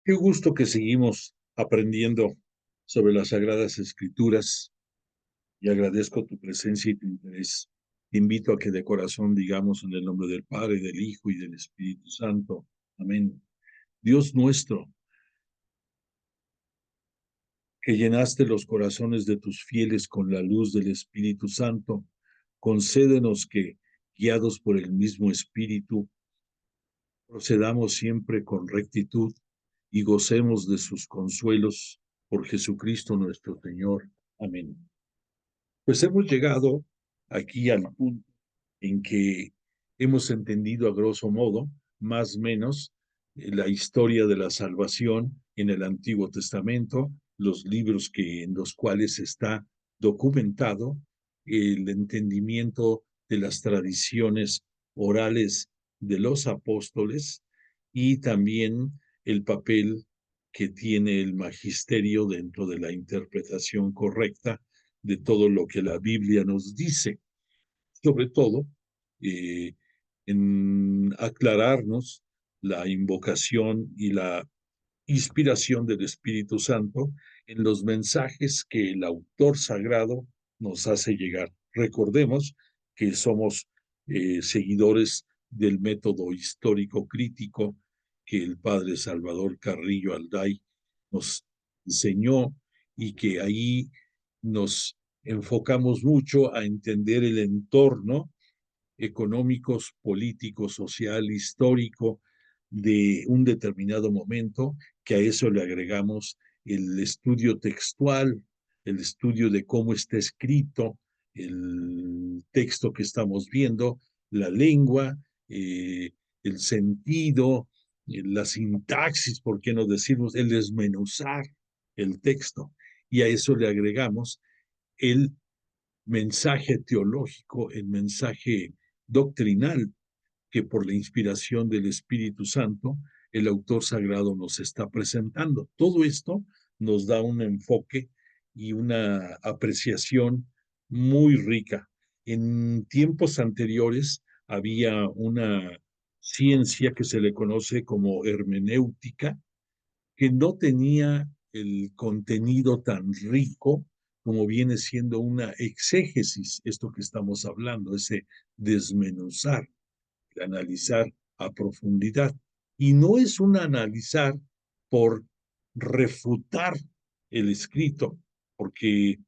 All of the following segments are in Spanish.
Qué gusto que seguimos aprendiendo sobre las Sagradas Escrituras y agradezco tu presencia y tu interés. Te invito a que de corazón digamos en el nombre del Padre, del Hijo y del Espíritu Santo. Amén. Dios nuestro, que llenaste los corazones de tus fieles con la luz del Espíritu Santo, concédenos que, guiados por el mismo Espíritu, procedamos siempre con rectitud y gocemos de sus consuelos por Jesucristo nuestro Señor. Amén. Pues hemos llegado aquí al punto en que hemos entendido a grosso modo, más o menos, la historia de la salvación en el Antiguo Testamento, los libros en los cuales está documentado el entendimiento de las tradiciones orales de los apóstoles y también el papel que tiene el magisterio dentro de la interpretación correcta de todo lo que la Biblia nos dice, sobre todo eh, en aclararnos la invocación y la inspiración del Espíritu Santo en los mensajes que el autor sagrado nos hace llegar. Recordemos que somos seguidores del método histórico crítico que el padre Salvador Carrillo Alday nos enseñó y que ahí nos enfocamos mucho a entender el entorno económicos, político, social, histórico de un determinado momento, que a eso le agregamos el estudio textual, el estudio de cómo está escrito el texto que estamos viendo, la lengua, el sentido, la sintaxis, ¿por qué no decirnos? El desmenuzar el texto. Y a eso le agregamos el mensaje teológico, el mensaje doctrinal que por la inspiración del Espíritu Santo el autor sagrado nos está presentando. Todo esto nos da un enfoque y una apreciación muy rica. En tiempos anteriores había una ciencia que se le conoce como hermenéutica, que no tenía el contenido tan rico como viene siendo una exégesis, esto que estamos hablando, ese desmenuzar, analizar a profundidad. Y no es un analizar por refutar el escrito, porque,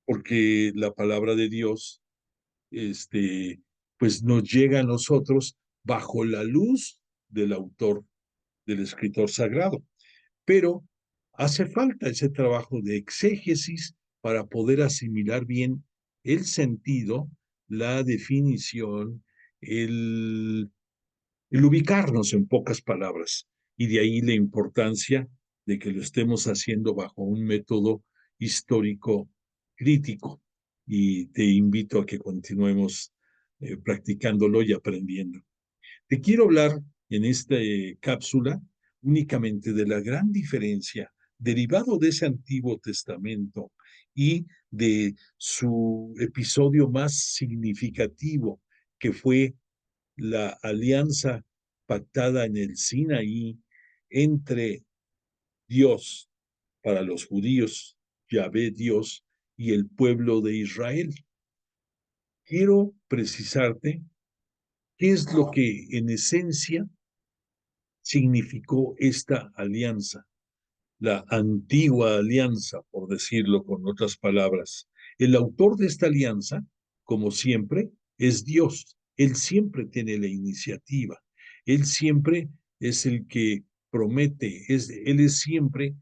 porque la palabra de Dios pues nos llega a nosotros bajo la luz del autor, del escritor sagrado. Pero hace falta ese trabajo de exégesis para poder asimilar bien el sentido, la definición, el, el ubicarnos en pocas palabras. Y de ahí la importancia de que lo estemos haciendo bajo un método histórico crítico. Y te invito a que continuemos practicándolo y aprendiendo. Te quiero hablar en esta cápsula únicamente de la gran diferencia derivado de ese Antiguo Testamento y de su episodio más significativo, que fue la alianza pactada en el Sinaí entre Dios para los judíos, Yahvé Dios, y el pueblo de Israel. Quiero precisarte qué es lo que en esencia significó esta alianza, la antigua alianza, por decirlo con otras palabras. El autor de esta alianza, como siempre, es Dios. Él siempre tiene la iniciativa. Él siempre es el que promete. Él es siempre,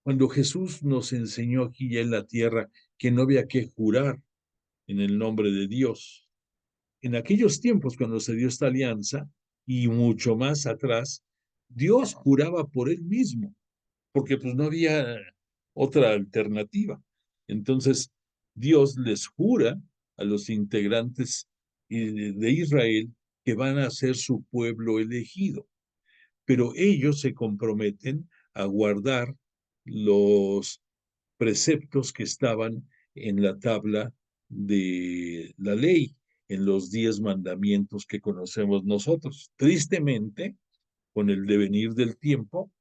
cuando Jesús nos enseñó aquí ya en la tierra que no había que jurar en el nombre de Dios. En aquellos tiempos, cuando se dio esta alianza, y mucho más atrás, Dios juraba por él mismo, porque pues no había otra alternativa. Entonces, Dios les jura a los integrantes de Israel que van a ser su pueblo elegido, pero ellos se comprometen a guardar los preceptos que estaban en la tabla de la ley, en los 10 mandamientos que conocemos nosotros. Tristemente, con el devenir del tiempo,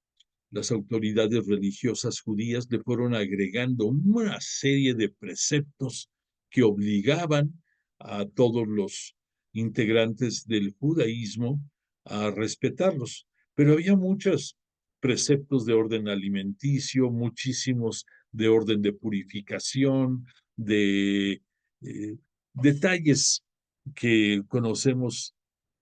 las autoridades religiosas judías le fueron agregando una serie de preceptos que obligaban a todos los integrantes del judaísmo a respetarlos. Pero había muchos preceptos de orden alimenticio, muchísimos de orden de purificación, de detalles que conocemos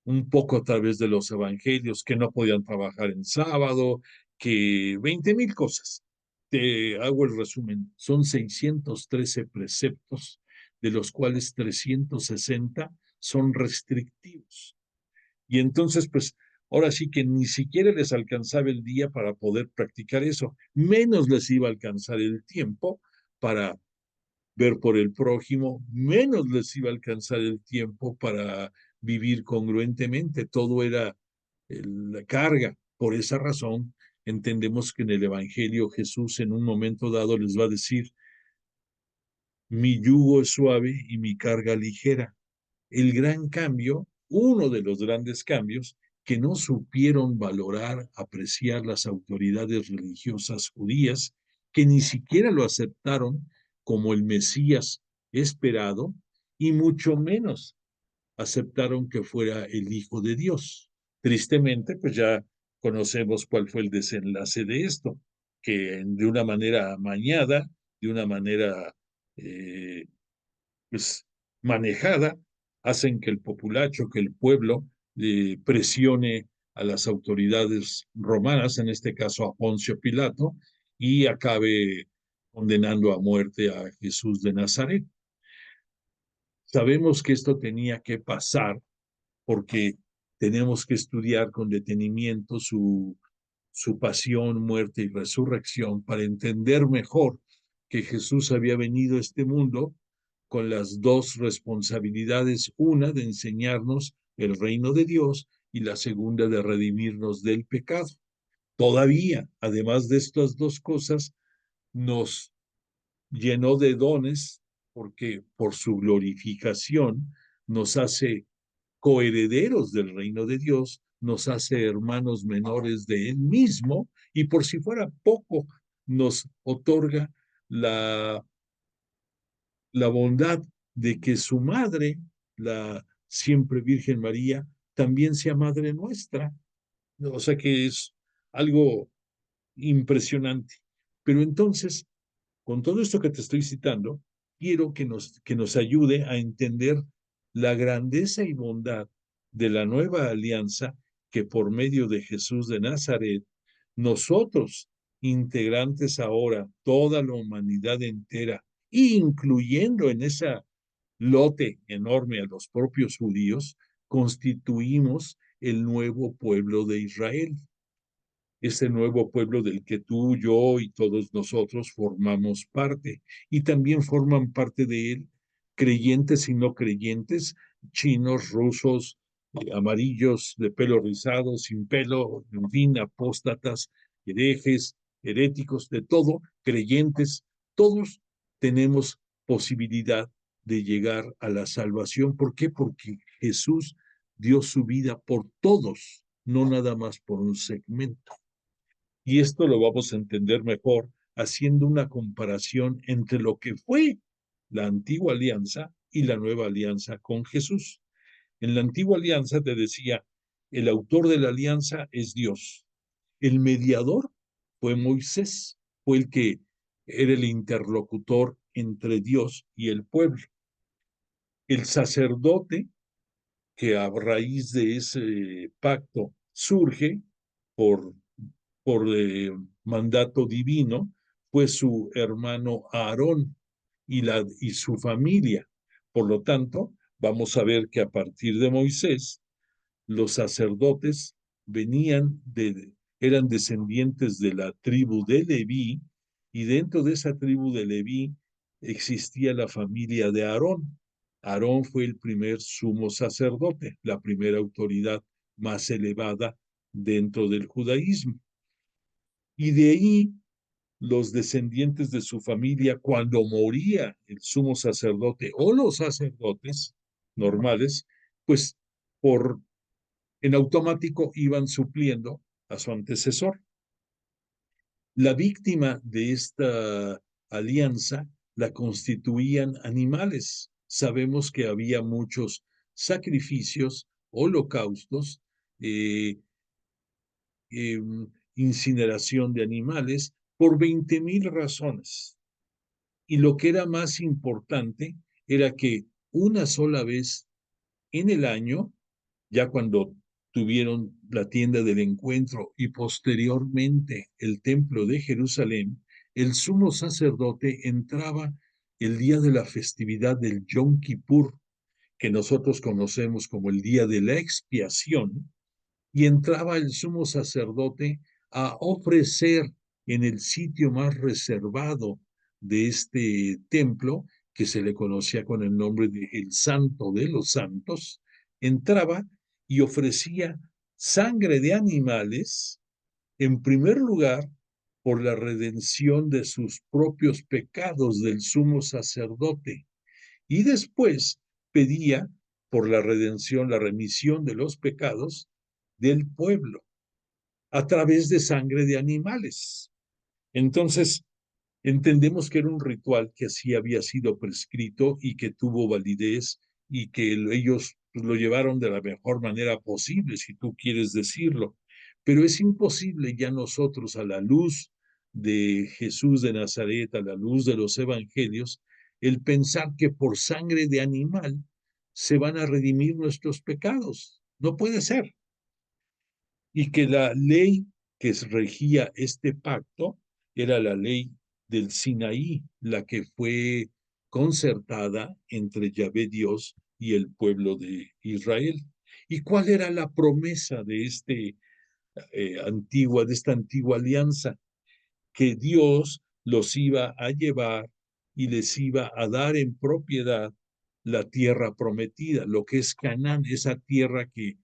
un poco a través de los evangelios, que no podían trabajar en sábado, que 20,000 cosas. Te hago el resumen. Son 613 preceptos, de los cuales 360 son restrictivos. Y entonces, pues, ahora sí que ni siquiera les alcanzaba el día para poder practicar eso, menos les iba a alcanzar el tiempo para ver por el prójimo, menos les iba a alcanzar el tiempo para vivir congruentemente. Todo era la carga. Por esa razón, entendemos que en el Evangelio Jesús en un momento dado les va a decir, mi yugo es suave y mi carga ligera. El gran cambio, uno de los grandes cambios que no supieron valorar, apreciar las autoridades religiosas judías, que ni siquiera lo aceptaron como el Mesías esperado, y mucho menos aceptaron que fuera el Hijo de Dios. Tristemente, pues ya conocemos cuál fue el desenlace de esto, que de una manera amañada, de una manera eh, pues, manejada, hacen que el populacho, que el pueblo presione a las autoridades romanas, en este caso a Poncio Pilato, y acabe condenando a muerte a Jesús de Nazaret. Sabemos que esto tenía que pasar porque tenemos que estudiar con detenimiento su pasión, muerte y resurrección para entender mejor que Jesús había venido a este mundo con las dos responsabilidades, una de enseñarnos el reino de Dios y la segunda de redimirnos del pecado. Todavía, además de estas dos cosas, nos llenó de dones porque por su glorificación nos hace coherederos del reino de Dios, nos hace hermanos menores de Él mismo y por si fuera poco, nos otorga la bondad de que su madre, la siempre Virgen María, también sea madre nuestra. O sea que es algo impresionante. Pero entonces, con todo esto que te estoy citando, quiero que nos ayude a entender la grandeza y bondad de la nueva alianza que por medio de Jesús de Nazaret, nosotros, integrantes ahora, toda la humanidad entera, incluyendo en esa lote enorme a los propios judíos, constituimos el nuevo pueblo de Israel, ese nuevo pueblo del que tú, yo y todos nosotros formamos parte. Y también forman parte de él creyentes y no creyentes, chinos, rusos, amarillos, de pelo rizado, sin pelo, en fin, apóstatas, herejes, heréticos, de todo, creyentes, todos tenemos posibilidad de llegar a la salvación. ¿Por qué? Porque Jesús dio su vida por todos, no nada más por un segmento. Y esto lo vamos a entender mejor haciendo una comparación entre lo que fue la antigua alianza y la nueva alianza con Jesús. En la antigua alianza te decía, el autor de la alianza es Dios. El mediador fue Moisés, fue el que era el interlocutor entre Dios y el pueblo. El sacerdote, que a raíz de ese pacto surge por mandato divino, fue su hermano Aarón y su familia. Por lo tanto, vamos a ver que a partir de Moisés, los sacerdotes eran descendientes de la tribu de Leví, y dentro de esa tribu de Leví existía la familia de Aarón. Aarón fue el primer sumo sacerdote, la primera autoridad más elevada dentro del judaísmo. Y de ahí los descendientes de su familia, cuando moría el sumo sacerdote o los sacerdotes normales, pues por en automático iban supliendo a su antecesor. La víctima de esta alianza la constituían animales. Sabemos que había muchos sacrificios, holocaustos, eh, eh, incineración de animales, por 20,000 razones. Y lo que era más importante era que una sola vez en el año, ya cuando tuvieron la tienda del encuentro y posteriormente el templo de Jerusalén, el sumo sacerdote entraba el día de la festividad del Yom Kippur, que nosotros conocemos como el día de la expiación, y entraba el sumo sacerdote a ofrecer en el sitio más reservado de este templo, que se le conocía con el nombre de el Santo de los Santos, entraba y ofrecía sangre de animales, en primer lugar, por la redención de sus propios pecados del sumo sacerdote, y después pedía por la redención, la remisión de los pecados del pueblo a través de sangre de animales. Entonces, entendemos que era un ritual que así había sido prescrito y que tuvo validez y que ellos lo llevaron de la mejor manera posible, si tú quieres decirlo. Pero es imposible ya nosotros, a la luz de Jesús de Nazaret, a la luz de los evangelios, el pensar que por sangre de animal se van a redimir nuestros pecados. No puede ser. Y que la ley que regía este pacto era la ley del Sinaí, la que fue concertada entre Yahvé Dios y el pueblo de Israel. ¿Y cuál era la promesa de de esta antigua alianza? Que Dios los iba a llevar y les iba a dar en propiedad la tierra prometida, lo que es Canaán, esa tierra que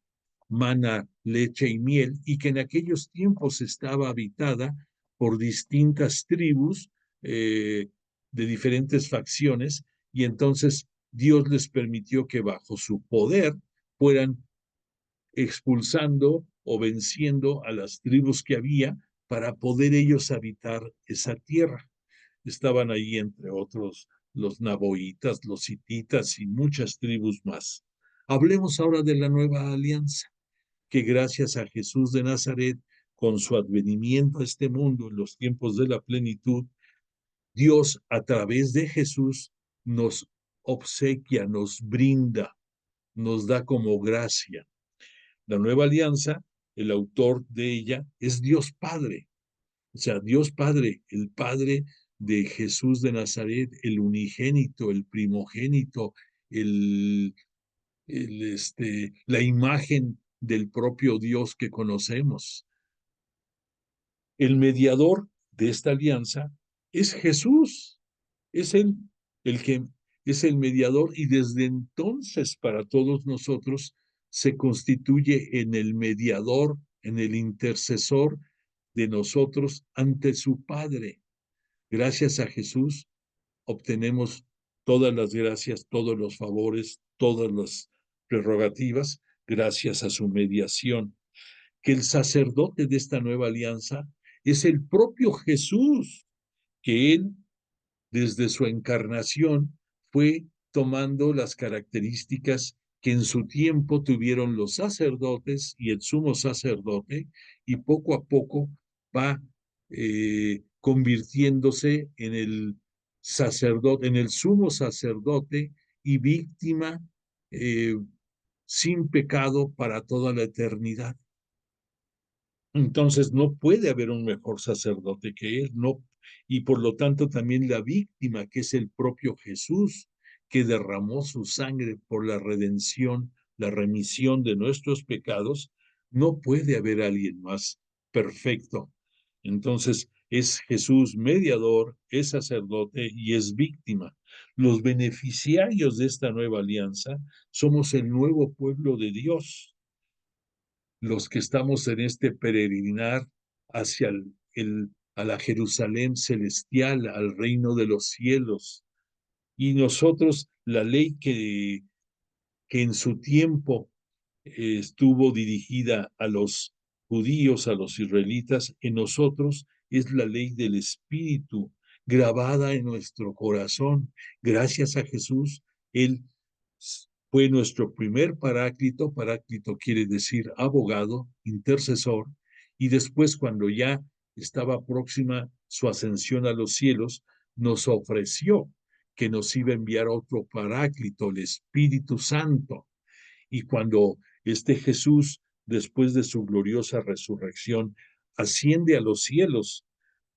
mana leche y miel, y que en aquellos tiempos estaba habitada por distintas tribus de diferentes facciones, y entonces Dios les permitió que bajo su poder fueran expulsando o venciendo a las tribus que había para poder ellos habitar esa tierra. Estaban ahí, entre otros, los naboitas, los hititas y muchas tribus más. Hablemos ahora de la nueva alianza, que gracias a Jesús de Nazaret, con su advenimiento a este mundo en los tiempos de la plenitud, Dios a través de Jesús nos obsequia, nos brinda, nos da como gracia. La nueva alianza, el autor de ella es Dios Padre, o sea, Dios Padre, el Padre de Jesús de Nazaret, el unigénito, el primogénito, el, la imagen del propio Dios que conocemos. El mediador de esta alianza es Jesús, es él el que es el mediador, y desde entonces para todos nosotros se constituye en el mediador, en el intercesor de nosotros ante su Padre. Gracias a Jesús obtenemos todas las gracias, todos los favores, todas las prerrogativas, gracias a su mediación. Que el sacerdote de esta nueva alianza es el propio Jesús, que él, desde su encarnación, fue tomando las características que en su tiempo tuvieron los sacerdotes y el sumo sacerdote, y poco a poco va convirtiéndose en el sacerdote, en el sumo sacerdote y víctima eh, sin pecado para toda la eternidad. Entonces no puede haber un mejor sacerdote que él, no, y por lo tanto también la víctima, que es el propio Jesús, que derramó su sangre por la redención, la remisión de nuestros pecados, no puede haber alguien más perfecto. Entonces es Jesús mediador, es sacerdote y es víctima. Los beneficiarios de esta nueva alianza somos el nuevo pueblo de Dios, los que estamos en este peregrinar hacia a la Jerusalén celestial, al reino de los cielos. Y nosotros, la ley que en su tiempo estuvo dirigida a los judíos, a los israelitas, en nosotros es la ley del Espíritu grabada en nuestro corazón. Gracias a Jesús, Él fue nuestro primer paráclito. Paráclito quiere decir abogado, intercesor, y después cuando ya estaba próxima su ascensión a los cielos, nos ofreció que nos iba a enviar otro paráclito, el Espíritu Santo. Y cuando este Jesús, después de su gloriosa resurrección, asciende a los cielos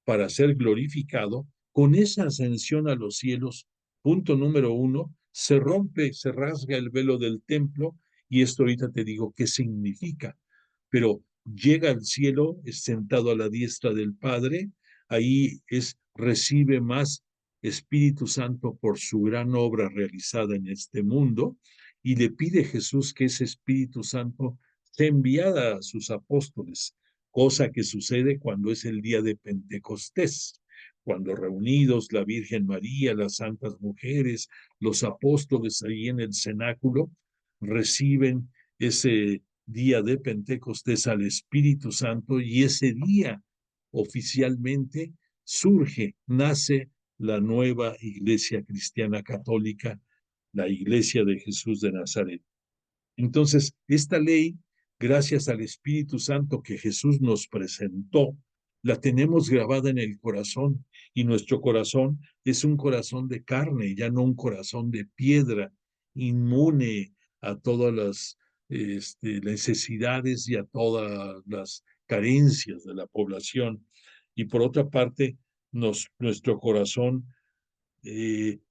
para ser glorificado, con esa ascensión a los cielos, punto número uno, se rompe, se rasga el velo del templo, y esto ahorita te digo qué significa, pero llega al cielo, es sentado a la diestra del Padre, ahí recibe más Espíritu Santo por su gran obra realizada en este mundo, y le pide Jesús que ese Espíritu Santo sea enviada a sus apóstoles, cosa que sucede cuando es el día de Pentecostés, cuando reunidos la Virgen María, las santas mujeres, los apóstoles ahí en el cenáculo, reciben ese día de Pentecostés al Espíritu Santo, y ese día oficialmente surge, nace la nueva Iglesia Cristiana Católica, la Iglesia de Jesús de Nazaret. Entonces, esta ley, gracias al Espíritu Santo que Jesús nos presentó, la tenemos grabada en el corazón, y nuestro corazón es un corazón de carne, ya no un corazón de piedra, inmune a todas las necesidades y a todas las carencias de la población. Y por otra parte, nuestro corazón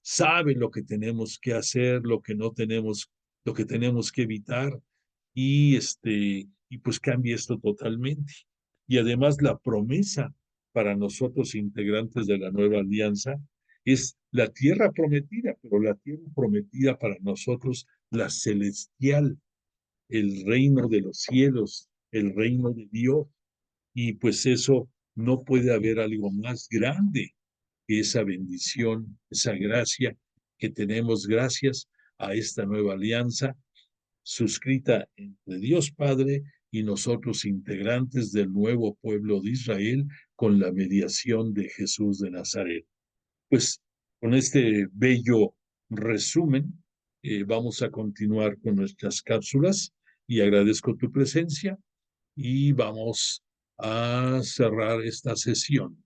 sabe lo que tenemos que hacer, lo que no tenemos, lo que tenemos que evitar, y pues cambia esto totalmente. Y además la promesa para nosotros integrantes de la nueva alianza es la tierra prometida, pero la tierra prometida para nosotros, la celestial, el reino de los cielos, el reino de Dios. Y pues eso, no puede haber algo más grande que esa bendición, esa gracia que tenemos gracias a esta nueva alianza suscrita entre Dios Padre y nosotros, integrantes del nuevo pueblo de Israel, con la mediación de Jesús de Nazaret. Pues con este bello resumen, vamos a continuar con nuestras cápsulas, y agradezco tu presencia, y vamos a cerrar esta sesión.